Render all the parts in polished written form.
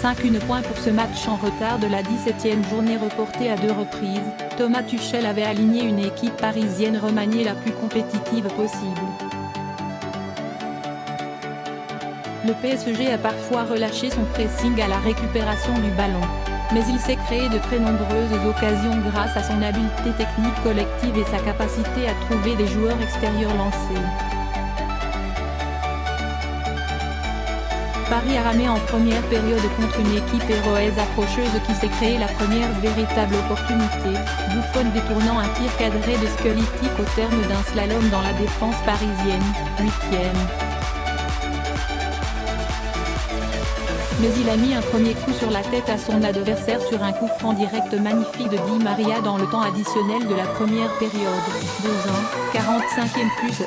1 point pour ce match en retard de la 17e journée reportée à 2 reprises. Thomas Tuchel avait aligné une équipe parisienne remaniée la plus compétitive possible. Le PSG a parfois relâché son pressing à la récupération du ballon. Mais il s'est créé de très nombreuses occasions grâce à son habileté technique collective et sa capacité à trouver des joueurs extérieurs lancés. Paris a ramé en première période contre une équipe héroïse approcheuse qui s'est créé la première véritable opportunité, Buffon détournant un tir cadré de Squelettic au terme d'un slalom dans la défense parisienne, 8e. Mais il a mis un premier coup sur la tête à son adversaire sur un coup franc direct magnifique de Di Maria dans le temps additionnel de la première période, 2-1, 45e plus 1,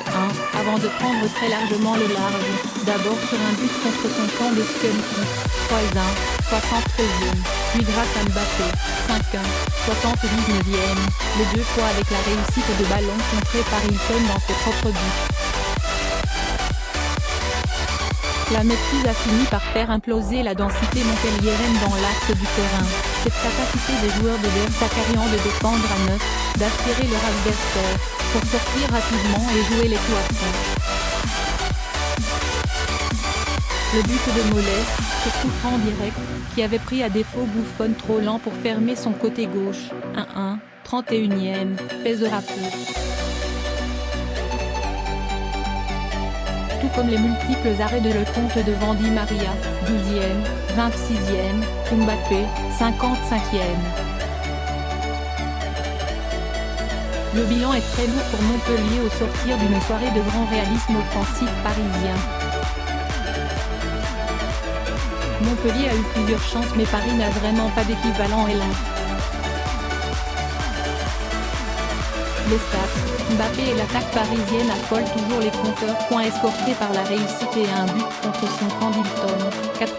avant de prendre très largement le large, d'abord sur un but contre son camp de Squelettic, 3-1, 73e, puis grâce à Mbappé, 5-1, 79e, les 2 fois avec la réussite de ballon contré par Hilton dans ses propres buts. La maîtrise a fini par faire imploser la densité montpelliéraine dans l'axe du terrain. Cette capacité des joueurs de Der Zakarian de défendre à 9, d'aspirer leur adversaire, pour sortir rapidement et jouer les cloisons. Le but de Mollet, ce coup franc direct, qui avait pris à défaut Buffon trop lent pour fermer son côté gauche, 1-1, 31e, pèsera peu. Tout comme les multiples arrêts de Lecomte devant Di Maria, 12e, 26e, Mbappé, 55e. Le bilan est très lourd pour Montpellier au sortir d'une soirée de grand réalisme offensif parisien. Montpellier a eu plusieurs chances mais Paris n'a vraiment pas d'équivalent L1. Les stats, Mbappé et l'attaque parisienne affolent toujours les compteurs. Escorté par la réussite et un but contre son camp d'Hilton, 4-1,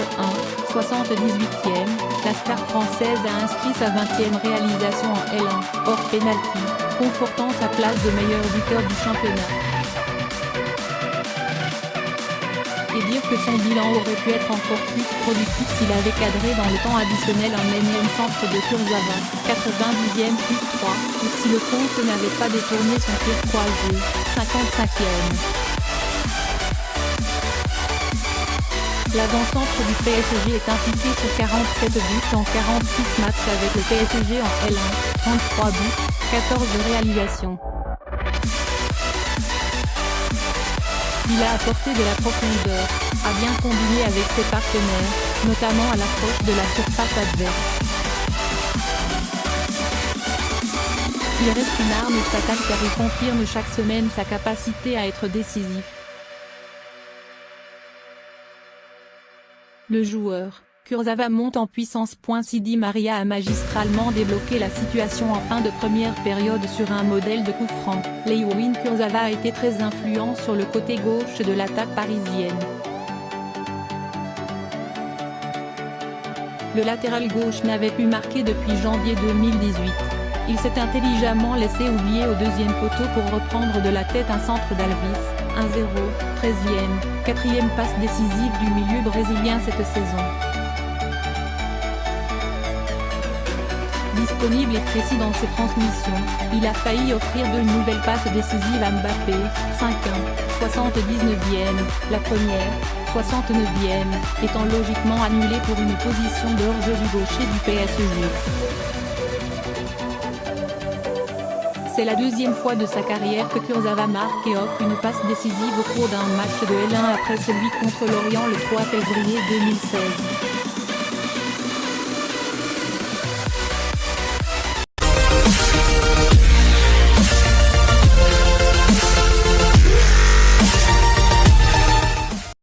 78e, la star française a inscrit sa 20e réalisation en L1, hors pénalty, confortant sa place de meilleur buteur du championnat. Et dire que son bilan aurait pu être encore plus productif s'il avait cadré dans le temps additionnel un énième centre de Kurzawa, 90e plus 3, ou si le compte n'avait pas détourné son tir croisé, 55e. L'avant-centre du PSG est impliqué sur 47 buts en 46 matchs avec le PSG en L1, 33 buts, 14 réalisations. Il a apporté de la profondeur, a bien combiné avec ses partenaires, notamment à l'approche de la surface adverse. Il reste une arme fatale car il confirme chaque semaine sa capacité à être décisif. Le joueur, Kurzawa monte en puissance. Di Maria a magistralement débloqué la situation en fin de première période sur un modèle de coup franc. Leïwin Kurzawa a été très influent sur le côté gauche de l'attaque parisienne. Le latéral gauche n'avait pu marquer depuis janvier 2018. Il s'est intelligemment laissé oublier au deuxième poteau pour reprendre de la tête un centre d'Alvis, 1-0, 13e, 4e passe décisive du milieu brésilien cette saison. Disponible et précis dans ses transmissions, il a failli offrir deux nouvelles passes décisives à Mbappé, 5-1, 79e, la première, 69e, étant logiquement annulée pour une position de hors-jeu du gaucher du PSG. C'est la deuxième fois de sa carrière que Kurzawa marque et offre une passe décisive au cours d'un match de L1 après celui contre Lorient le 3 février 2016.